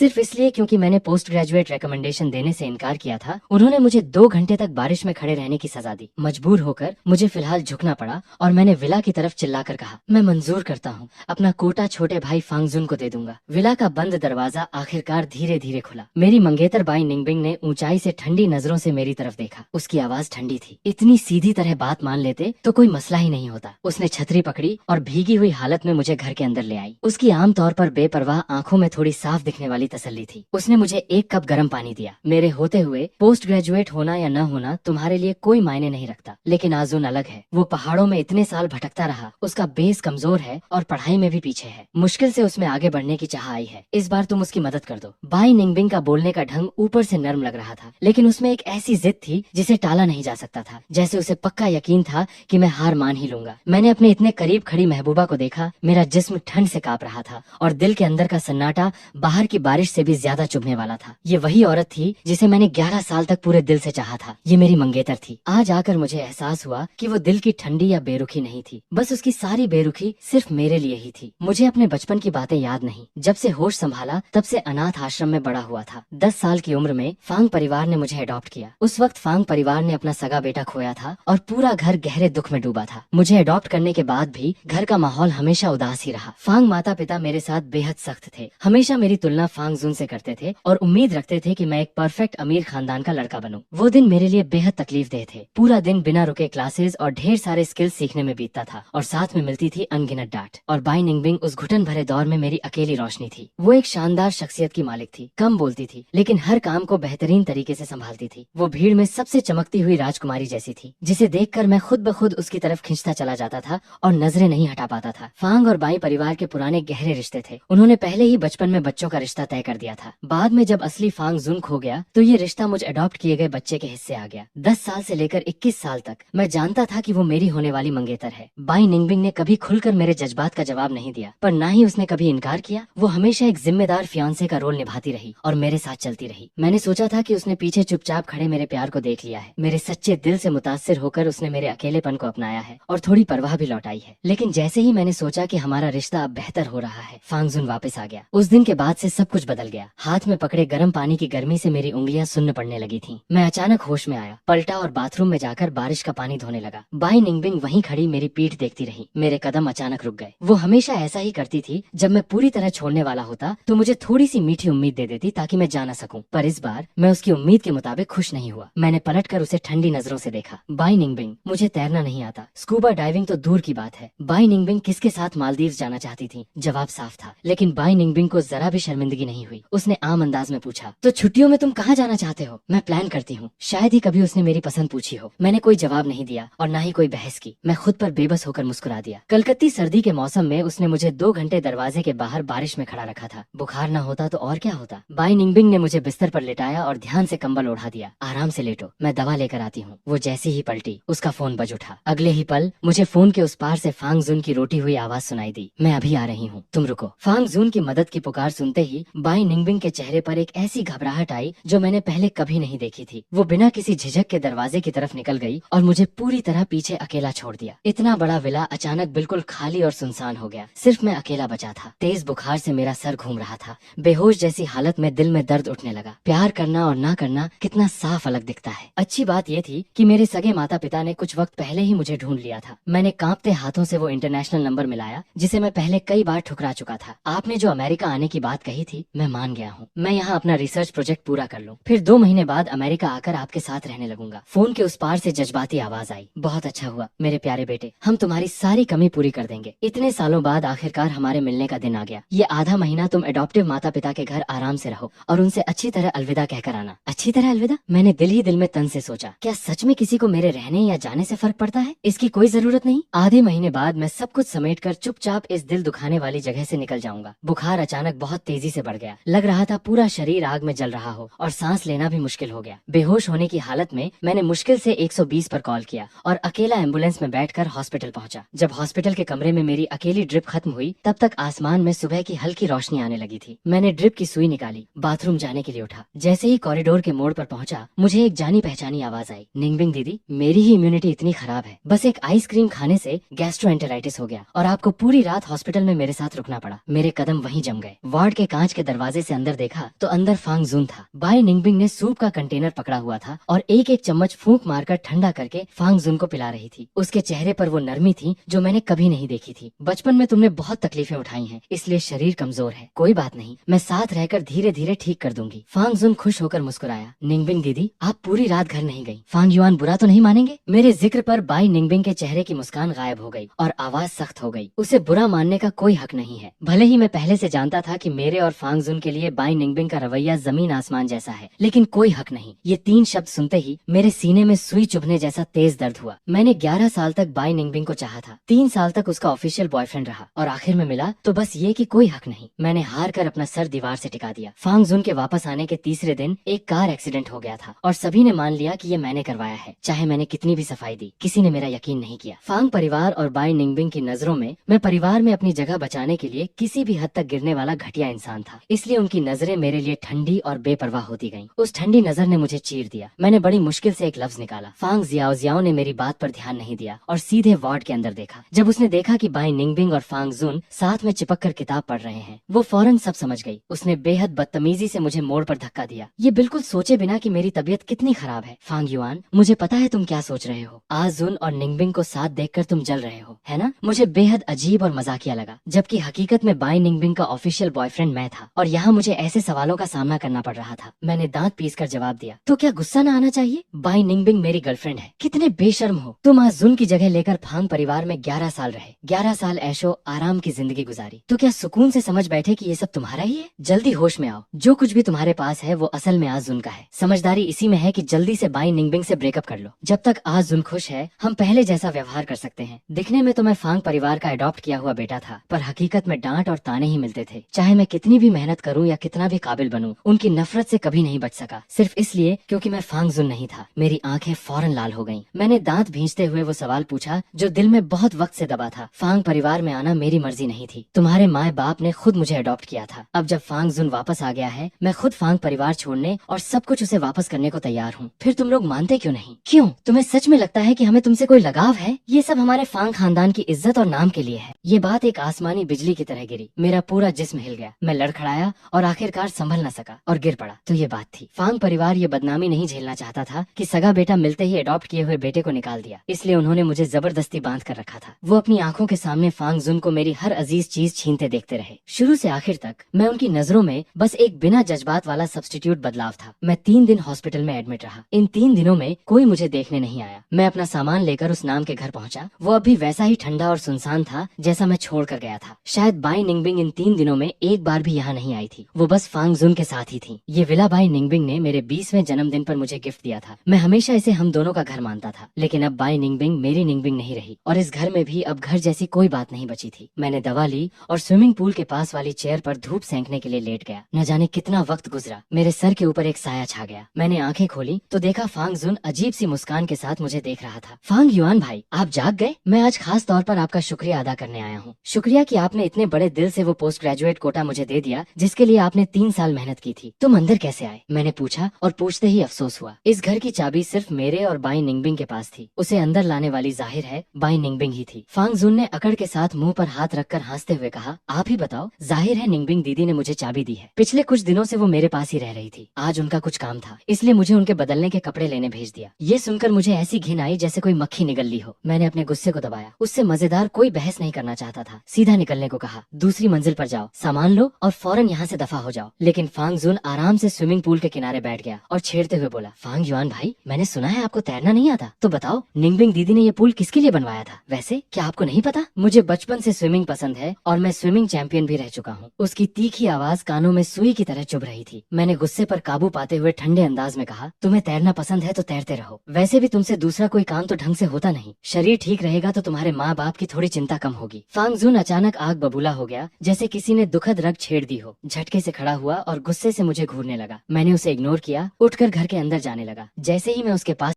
सिर्फ इसलिए क्योंकि मैंने पोस्ट ग्रेजुएट रिकमेंडेशन देने से इनकार किया था, उन्होंने मुझे 2 घंटे तक बारिश में खड़े रहने की सजा दी। मजबूर होकर मुझे फिलहाल झुकना पड़ा और मैंने विला की तरफ चिल्लाकर कहा, मैं मंजूर करता हूँ, अपना कोटा छोटे भाई फांगजुन को दे दूंगा। विला का बंद दरवाजा आखिरकार धीरे धीरे खुला। मेरी मंगेतर बाई निंगबिंग ने ऊंचाई से ठंडी नजरों से मेरी तरफ देखा। उसकी आवाज ठंडी थी। इतनी सीधी तरह बात मान लेते तो कोई मसला ही नहीं होता। उसने छतरी पकड़ी और भीगी हुई हालत में मुझे घर के अंदर ले आई। उसकी आमतौर पर बेपरवाह आंखों में थोड़ी साफ दिखने वाली तसल्ली थी। उसने मुझे 1 कप गर्म पानी दिया। मेरे होते हुए पोस्ट ग्रेजुएट होना या न होना तुम्हारे लिए कोई मायने नहीं रखता, लेकिन आजुन अलग है। वो पहाड़ों में इतने साल भटकता रहा, उसका बेस कमजोर है और पढ़ाई में भी पीछे है। मुश्किल से उसमें आगे बढ़ने की चाह आई है। इस बार तुम उसकी मदद कर दो। बाई निंगबिंग का बोलने का ढंग ऊपर से नर्म लग रहा था, लेकिन उसमें एक ऐसी जिद थी जिसे टाला नहीं जा सकता था। जैसे उसे पक्का यकीन था कि मैं हार मान ही लूंगा। मैंने अपने इतने करीब खड़ी महबूबा को देखा। मेरा जिस्म ठंड से कांप रहा था और दिल के अंदर का सन्नाटा बाहर की बारिश से भी ज्यादा चुभने वाला था। ये वही औरत थी जिसे मैंने 11 साल तक पूरे दिल से चाहा था। ये मेरी मंगेतर थी। आज आकर मुझे एहसास हुआ कि वो दिल की ठंडी या बेरुखी नहीं थी, बस उसकी सारी बेरुखी सिर्फ मेरे लिए ही थी। मुझे अपने बचपन की बातें याद नहीं। जब से होश संभाला तब से अनाथ आश्रम में बड़ा हुआ था। 10 साल की उम्र में फांग परिवार ने मुझे अडॉप्ट किया। उस वक्त फांग परिवार ने अपना सगा बेटा खोया था और पूरा घर गहरे दुख में डूबा था। मुझे अडॉप्ट करने के बाद भी घर का माहौल हमेशा उदास ही रहा। फांग माता पिता मेरे साथ बेहद सख्त थे। हमेशा मेरी तुलना फांगजुन से करते थे और उम्मीद रखते थे कि मैं एक परफेक्ट अमीर खानदान का लड़का बनूं। वो दिन मेरे लिए बेहद तकलीफ देह थे। पूरा दिन बिना रुके क्लासेस और ढेर सारे स्किल्स सीखने में बीतता था और साथ में मिलती थी अनगिनत डांट। और बाई निंगबिंग उस घुटन भरे दौर में मेरी अकेली रोशनी थी। वो एक शानदार शख्सियत की मालिक थी। कम बोलती थी लेकिन हर काम को बेहतरीन तरीके से संभालती थी। वो भीड़ में सबसे चमकती हुई राजकुमारी जैसी थी, जिसे देखकर मैं खुद ब खुद उसकी तरफ खिंचता चला जाता था और नजरें नहीं हटा पाता था। फांग और बाई परिवार के पुराने गहरे रिश्ते थे। उन्होंने पहले ही बचपन में बच्चों का रिश्ता तय कर दिया था। बाद में जब असली फांग जुन खो गया तो ये रिश्ता मुझ अडॉप्ट किए गए बच्चे के हिस्से आ गया। 10 साल से लेकर 21 साल तक मैं जानता था कि वो मेरी होने वाली मंगेतर है। बाई निंगबिंग ने कभी खुलकर मेरे जज्बात का जवाब नहीं दिया, पर ना ही उसने कभी इनकार किया। वो हमेशा एक जिम्मेदार फियांसे का रोल निभाती रही और मेरे साथ चलती रही। मैंने सोचा था कि उसने पीछे चुपचाप खड़े मेरे प्यार को देख लिया है। मेरे सच्चे दिल से मुतासिर होकर उसने मेरे अकेलेपन को अपनाया है और थोड़ी परवाह भी लौटाई है। लेकिन जैसे ही मैंने सोचा कि हमारा रिश्ता अब बेहतर हो रहा है, फांगजुन वापस आ गया। उस दिन के बाद से सब कुछ बदल गया। हाथ में पकड़े गर्म पानी की गर्मी से मेरी उंगलियां सुन्न पड़ने लगी थीं। मैं अचानक होश में आया, पलटा और बाथरूम में जाकर बारिश का पानी धोने लगा। बाई निंगबिंग वहीं खड़ी मेरी पीठ देखती रही। मेरे कदम अचानक रुक गए। वो हमेशा ऐसा ही करती थी। जब मैं पूरी तरह छोड़ने वाला होता तो मुझे थोड़ी सी मीठी उम्मीद दे देती ताकि मैं जा न सकूं। पर इस बार मैं उसकी उम्मीद के मुताबिक खुश नहीं हुआ। मैंने पलटकर उसे ठंडी नजरों से देखा। बाई निंगबिंग, मुझे तैरना नहीं आता, स्कूबा डाइविंग तो दूर की बात है। बाई निंगबिंग किसके साथ मालदीव जाना चाहती थी? जवाब साफ था, लेकिन बाई निंगबिंग को जरा भी शर्मिंदगी नहीं हुई। उसने आम अंदाज में पूछा, तो छुट्टियों में तुम कहाँ जाना चाहते हो? मैं प्लान करती हूँ। शायद ही कभी उसने मेरी पसंद पूछी हो। मैंने कोई जवाब नहीं दिया और न ही कोई बहस की। मैं खुद पर बेबस होकर मुस्कुरा दिया। कलकत्ती सर्दी के मौसम में उसने मुझे 2 घंटे दरवाजे के बाहर बारिश में खड़ा रखा था। बुखार न होता तो और क्या होता। बाई निंगबिंग ने मुझे बिस्तर पर लेटाया और ध्यान से कंबल ओढ़ा दिया। आराम से लेटो, मैं दवा लेकर आती हूँ। वो जैसे ही पलटी, उसका फोन बज उठा। अगले ही पल मुझे फोन के उस पार से फांगजुन की रोटी हुई आवाज सुनाई दी, मैं अभी आ रही हूँ, तुम रुको। फांगजुन की मदद की पुकार सुनते ही बाई निंगबिंग के चेहरे पर एक ऐसी घबराहट आई जो मैंने पहले कभी नहीं देखी थी। वो बिना किसी झिझक के दरवाजे की तरफ निकल गई और मुझे पूरी तरह पीछे अकेला छोड़ दिया। इतना बड़ा विला अचानक बिल्कुल खाली और सुनसान हो गया। सिर्फ मैं अकेला बचा था। तेज बुखार से मेरा सर घूम रहा था। बेहोश जैसी हालत में दिल में दर्द उठने लगा। प्यार करना और ना करना कितना साफ अलग दिखता है। अच्छी बात यह थी कि मेरे सगे माता पिता ने कुछ वक्त पहले ही मुझे ढूंढ लिया था। मैंने कांपते हाथों से वो इंटरनेशनल नंबर मिलाया जिसे मैं पहले कई बार ठुकरा चुका था। आपने जो अमेरिका आने की बात कही थी, मैं मान गया हूँ। मैं यहाँ अपना रिसर्च प्रोजेक्ट पूरा कर लूँ, फिर 2 महीने बाद अमेरिका आकर आपके साथ रहने लगूंगा। फोन के उस पार से जज्बाती आवाज आई, बहुत अच्छा हुआ मेरे प्यारे बेटे, हम तुम्हारी सारी कमी पूरी कर देंगे। इतने सालों बाद आखिरकार हमारे मिलने का दिन आ गया। ये आधा महीना तुम एडॉप्टिव माता पिता के घर आराम से रहो और उनसे अच्छी तरह अलविदा कहकर आना। अच्छी तरह अलविदा? मैंने दिल ही दिल में तन से सोचा, क्या सच में किसी को मेरे रहने या जाने से फर्क पड़ता है? इसकी कोई जरूरत नहीं। आधे महीने बाद मैं सब कुछ समेटकर चुपचाप इस दिल दुखाने वाली जगह से निकल जाऊंगा। बुखार अचानक बहुत तेजी से बढ़ गया। लग रहा था पूरा शरीर आग में जल रहा हो और सांस लेना भी मुश्किल हो गया। बेहोश होने की हालत में मैंने मुश्किल से 120 पर कॉल किया और अकेला एम्बुलेंस में बैठकर हॉस्पिटल पहुंचा। जब हॉस्पिटल के कमरे में मेरी अकेली ड्रिप खत्म हुई तब तक आसमान में सुबह की हल्की रोशनी आने लगी थी। मैंने ड्रिप की सुई निकाली, बाथरूम जाने के लिए उठा। जैसे ही कॉरिडोर के मोड़ पर पहुंचा, मुझे एक जानी पहचानी आवाज आई, निंगबिंग दीदी, मेरी ही इम्यूनिटी इतनी खराब है, बस एक आइसक्रीम खाने से गैस्ट्रोएंटेराइटिस हो गया और आपको पूरी रात हॉस्पिटल में मेरे साथ रुकना पड़ा। मेरे कदम वहीं जम गए। वार्ड के कांच के दरवाजे से अंदर देखा तो अंदर फांग जुन था। बाई निंगबिंग ने सूप का कंटेनर पकड़ा हुआ था और एक एक चम्मच फूंक मारकर ठंडा करके फांग जुन को पिला रही थी। उसके चेहरे पर वो नरमी थी जो मैंने कभी नहीं देखी थी। बचपन में तुमने बहुत तकलीफें उठाई हैं, इसलिए शरीर कमजोर है। कोई बात नहीं, मैं साथ रहकर धीरे धीरे ठीक कर दूंगी। फांग जुन खुश होकर मुस्कुराया। निंगबिंग दीदी, आप पूरी रात घर नहीं गई। फांग युआन बुरा तो नहीं मानेंगे? मेरे जिक्र पर बाई निंगबिंग के चेहरे की मुस्कान गायब हो गई और आवाज सख्त हो गई। उसे बुरा मानने का कोई हक नहीं है। भले ही मैं पहले से जानता था कि मेरे और फांग जुन के लिए बाई निंगबिंग का रवैया जमीन आसमान जैसा है, लेकिन कोई हक नहीं। ये 3 शब्द सुनते ही मेरे सीने में सुई चुभने जैसा तेज दर्द हुआ। मैंने 11 साल तक बाई निंगबिंग को चाहा था। 3 साल तक उसका ऑफिशियल बॉयफ्रेंड रहा और आखिर में मिला तो बस ये कि कोई हक नहीं। मैंने हार कर अपना सर दीवार से टिका दिया। फांग जुन के वापस आने के तीसरे दिन एक कार एक्सीडेंट हो गया था और सभी ने मान लिया कि ये मैंने करवाया है। चाहे मैंने कितनी भी सफाई दी, किसी ने मेरा यकीन नहीं किया। फांग परिवार और बाई निंगबिंग की नजरों में मैं परिवार में अपनी जगह बचाने के लिए किसी भी हद तक गिरने वाला घटिया इंसान था, इसलिए उनकी नजरें मेरे लिए ठंडी और बेपरवाह होती गईं। उस ठंडी नजर ने मुझे चीर दिया। मैंने बड़ी मुश्किल से एक लफ्ज निकाला। फांग जियाओ जियाओ ने मेरी बात पर ध्यान नहीं दिया और सीधे वार्ड के अंदर देखा। जब उसने देखा कि बाई निंगबिंग और फांग जुन साथ में चिपक कर किताब पढ़ रहे हैं, वो फौरन सब समझ गई। उसने बेहद बदतमीजी से मुझे मोड़ पर धक्का दिया, ये बिल्कुल सोचे बिना कि मेरी तबीयत कितनी खराब है। फांग युआन, मुझे पता है तुम क्या सोच रहे हो। आज जुन और निंगबिंग को साथ देखकर तुम जल रहे हो, है ना? मुझे बेहद अजीब और मजाकिया लगा, जबकि हकीकत में बाई निंगबिंग का ऑफिशियल बॉयफ्रेंड मैं था और यहाँ मुझे ऐसे सवालों का सामना करना पड़ रहा था। मैंने दांत पीसकर जवाब दिया, तो क्या गुस्सा न आना चाहिए? बाई निंगबिंग मेरी गर्लफ्रेंड है। कितने बेशर्म हो तुम। आज जुन की जगह लेकर फांग परिवार में 11 साल रहे, 11 साल ऐशो आराम की जिंदगी गुजारी, तो क्या सुकून से समझ बैठे कि ये सब तुम्हारा ही है? जल्दी होश में आओ। जो कुछ भी तुम्हारे पास है वो असल में आज जुन का है। समझदारी इसी में है कि जल्दी से बाई निंगबिंग से ब्रेकअप कर लो। जब तक आज जुन खुश है, हम पहले जैसा व्यवहार कर सकते हैं। दिखने में तो मैं फांग परिवार का अडॉप्ट किया हुआ बेटा था, पर हकीकत में डांट और ताने ही मिलते थे। चाहे मैं कितनी भी मेहनत करूं या कितना भी काबिल बनूं, उनकी नफरत से कभी नहीं बच सका, सिर्फ इसलिए क्योंकि मैं फांग जुन नहीं था। मेरी आंखें फौरन लाल हो गईं। मैंने दांत भींचते हुए वो सवाल पूछा जो दिल में बहुत वक्त से दबा था। फांग परिवार में आना मेरी मर्जी नहीं थी, तुम्हारे माँ बाप ने खुद मुझे अडॉप्ट किया था। अब जब फांग जुन वापस आ गया है, मैं खुद फांग परिवार छोड़ने और सब कुछ उसे वापस करने को तैयार हूँ। फिर तुम लोग मानते क्यों नहीं? क्यों? तुम्हें सच में लगता है कि हमें तुमसे कोई लगाव है? ये सब हमारे फांग खानदान की इज्जत और नाम के लिए है। ये बात एक आसमानी बिजली की तरह गिरी। मेरा पूरा जिस्म हिल गया। मैं लड़खड़ाया और आखिरकार संभल न सका और गिर पड़ा। तो ये बात थी। फांग परिवार ये बदनामी नहीं झेलना चाहता था कि सगा बेटा मिलते ही अडॉप्ट किए हुए बेटे को निकाल दिया, इसलिए उन्होंने मुझे जबरदस्ती बांध कर रखा था। वो अपनी आंखों के सामने फांग जुन को मेरी हर अजीज चीज छीनते देखते रहे। शुरू से आखिर तक मैं उनकी नजरों में बस एक बिना जज्बात वाला सब्स्टिट्यूट बदलाव था। मैं 3 दिन हॉस्पिटल में एडमिट रहा। इन 3 दिनों में कोई मुझे देखने नहीं आया। मैं अपना सामान लेकर उस नाम के घर पहुंचा। वो अभी वैसा ही ठंडा और सुनसान था जैसा मैं छोड़ कर गया था। शायद बाई निंगबिंग इन 3 दिनों में एक बार भी यहाँ नहीं आई थी। वो बस फांग जुन के साथ ही थी। ये विला बाई निंगबिंग ने मेरे 20वें जन्मदिन पर मुझे गिफ्ट दिया था। मैं हमेशा इसे हम दोनों का घर मानता था, लेकिन अब बाई निंगबिंग मेरी निंगबिंग नहीं रही और इस घर में भी अब घर जैसी कोई बात नहीं बची थी। मैंने दवा ली और स्विमिंग पूल के पास वाली चेयर पर धूप सेंकने के लिए लेट गया। न जाने कितना वक्त गुजरा, मेरे सर के ऊपर एक साया छा गया। मैंने आंखें खोली तो देखा फांग जुन अजीब सी मुस्कान के साथ मुझे देख रहा था। फांग युआन भाई, आप जाग गए? मैं आज खास तौर पर आपका शुक्रिया अदा करने आया हूँ। शुक्रिया कि आपने इतने बड़े दिल से वो पोस्ट ग्रेजुएट कोटा मुझे दे दिया जिसके लिए आपने 3 साल मेहनत की थी। तुम अंदर कैसे आए? मैंने पूछा और पूछते ही अफसोस हुआ। इस घर की चाबी सिर्फ मेरे और बाई निंगबिंग के पास थी। उसे अंदर लाने वाली जाहिर है बाई निंगबिंग ही थी। फांग जुन ने अकड़ के साथ मुंह पर हाथ रखकर हंसते हुए कहा, आप ही बताओ, जाहिर है निंगबिंग दीदी ने मुझे चाबी दी है। पिछले कुछ दिनों से वो मेरे पास ही रह रही थी। आज उनका कुछ काम था, इसलिए मुझे उनके बदलने के कपड़े लेने भेज दिया। ये सुनकर मुझे ऐसी घिन आई जैसे कोई मक्खी निगल ली हो। मैंने अपने गुस्से को दबाया। उससे मजेदार कोई बहस नहीं करना चाहता था। सीधा निकलने को कहा, दूसरी मंजिल पर जाओ, सामान लो और फौरन यहाँ से दफा हो जाओ। लेकिन फांग जुन आराम से स्विमिंग पूल के किनारे बैठ गया और छेड़ते हुए बोला, फांग युआन भाई, मैंने सुना है आपको तैरना नहीं आता, तो बताओ निंगबिंग दीदी ने ये पूल किसके लिए बनवाया था? वैसे क्या आपको नहीं पता? मुझे बचपन से स्विमिंग पसंद है और मैं स्विमिंग चैंपियन भी रह चुका हूँ। उसकी तीखी आवाज कानों में सुई की तरह चुभ रही थी। मैंने गुस्से पर काबू पाते हुए ठंडे अंदाज में कहा, तुम्हें तैरना पसंद है तो तैरते रहो। वैसे भी तुमसे दूसरा कोई काम तो ढंग से होता नहीं। शरीर ठीक रहेगा तो तुम्हारे माँ बाप की थोड़ी चिंता कम होगी। फांग जुन अचानक आग बबूला हो गया, जैसे किसी ने दुखद रग छेड़ दी हो। झटके से खड़ा हुआ और गुस्से से मुझे घूरने लगा। मैंने उसे इग्नोर किया, उठकर घर के अंदर जाने लगा। जैसे ही मैं उसके पास